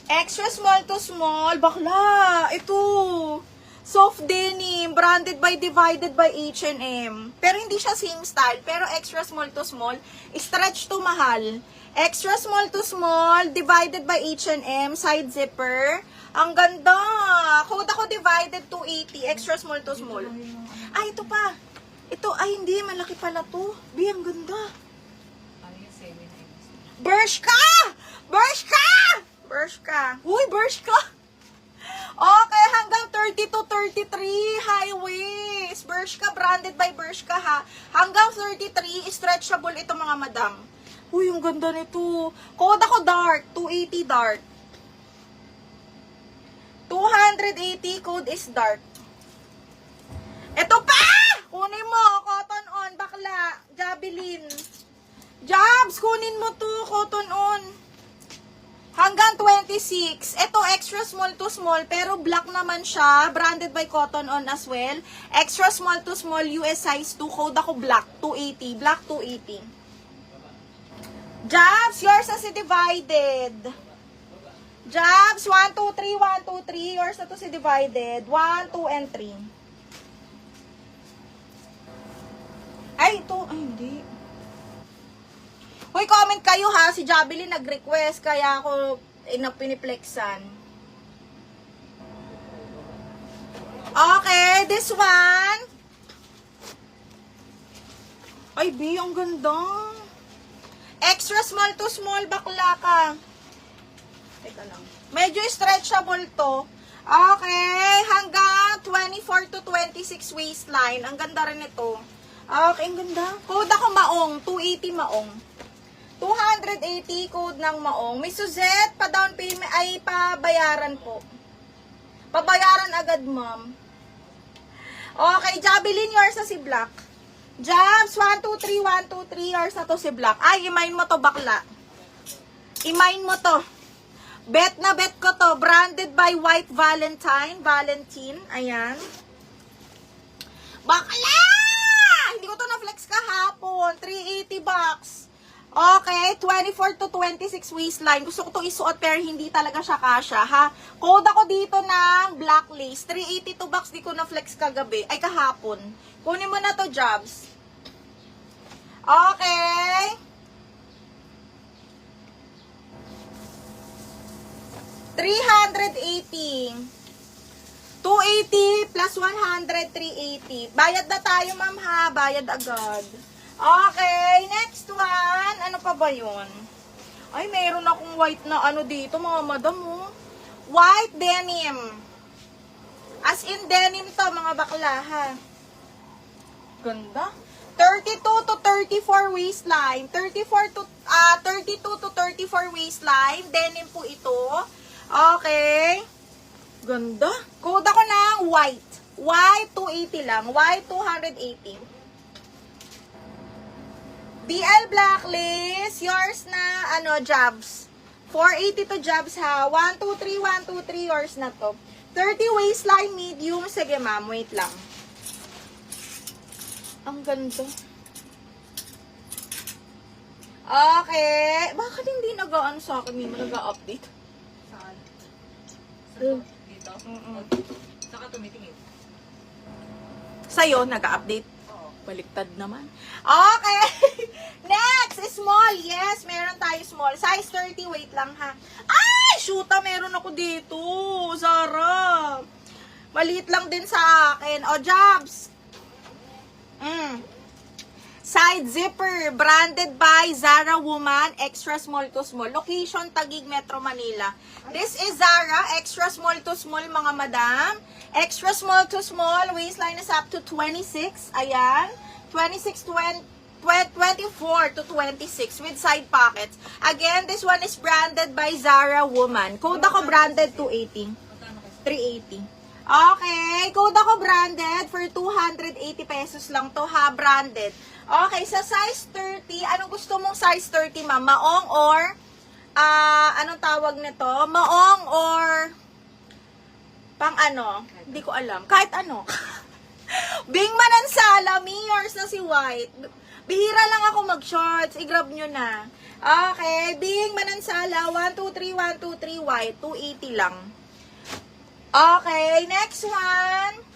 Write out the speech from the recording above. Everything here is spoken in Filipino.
Extra small to small. Bakla. Ito. Soft denim. Branded by Divided by H&M. Pero hindi siya same style. Pero extra small to small. Stretch to mahal. Extra small to small. Divided by H&M. Side zipper. Ang ganda. Code ako Divided 280. Extra small to small. Ay, ito pa. Ito, ay hindi. Malaki pala to. Bi, ang ganda. Bershka! Bershka! Bershka. Uy, Bershka! Okay, hanggang 30 to 33, high waist. Bershka, branded by Bershka ha. Hanggang 33, stretchable ito mga madam. Uy, ang ganda nito. Code ako dark, 280 dark. 280, code is dark. Ito pa! Kunin mo, cotton on, bakla, Jabelin. Jobs, kunin mo to, cotton on. Hanggang 26. Ito, extra small to small, pero black naman siya. Branded by Cotton On as well. Extra small to small, US size 2. Code ako black, 280. Black, 280. Jobs, yours na si Divided. Jobs, 1, 2, 3, 1, 2, 3. Yours na to si Divided. 1, 2, and 3. Ay, ito. Ay, hindi. Hoy, comment kayo ha. Si Jabelin nag-request, kaya ako piniplexan. Okay, this one. Ay, B, ang ganda. Extra small to small, bakla ka. Teka lang. Medyo stretchable to. Okay, hanggang 24 to 26 waistline. Ang ganda rin ito. Okay, ang ganda. Code ako maong, 280 maong. 280 code ng maong. May Suzette, pa down payment, ay pabayaran po. Pabayaran agad, ma'am. Okay, Jabelin, yours na si Black. Jabs, 1, 2, 3, 1, 2, 3, yours na to si Black. Ay, i-mine mo to, bakla. I-mine mo to. Bet na bet ko to. Branded by White Valentine. Ayan. Bakla! Hindi ko to na-flex kahapon. 380 bucks. Okay, 24 to 26 waistline. Gusto ko to isuot pero hindi talaga siya kasha, ha? Code ako dito ng black lace. 382 bucks, di ko na-flex kagabi. Ay, kahapon. Kunin mo na to, Jobs. Okay. 380. 280 plus 100, 380. Bayad na tayo, ma'am, ha? Bayad agad. Okay, next one. Ano pa ba yun? Ay, meron akong white na ano dito, mga madam, oh. White denim. As in denim to, mga bakla, ha? Ganda. 32 to 34 waistline. 32 to 34 waistline. Denim po ito. Okay. Ganda. Code ako ng white. White, 280 lang. White, 280. BL Black Lace, yours na, Jobs. 480 to Jobs, ha. 1, 2, 3, 1, 2, 3, yours na to. 30 waistline medium. Sige, ma'am, wait lang. Ang ganda. Okay. Bakit hindi nag-ano sa akin? Hindi mo nag-update? Saan? Dito? Saka tumitingin. Sa'yo, nag-update? Oo. Baliktad naman. Okay. Next, small. Yes, meron tayo small. Size 30. Wait lang, ha. Ay, shoota, meron ako dito. Zara. Maliit lang din sa akin. O, Jobs. Side zipper. Branded by Zara Woman. Extra small to small. Location, Taguig, Metro Manila. This is Zara. Extra small to small, mga madam. Extra small to small. Waistline is up to 26. Ayan. 24 to 26 with side pockets. Again, this one is branded by Zara Woman. Code ako branded 280. 380. Okay. Code ako branded for 280 pesos lang to, ha. Branded. Okay. Sa size 30, anong gusto mong size 30, ma'am? Maong or, anong tawag nito? Maong or, pang ano? Hindi ko alam. Kahit ano. Bing Manansala, yours na si White. Bihira lang ako mag-shorts. I-grab nyo na. Okay. Bing, Manansala. 123, 123 white. 280 lang. Okay. Next one.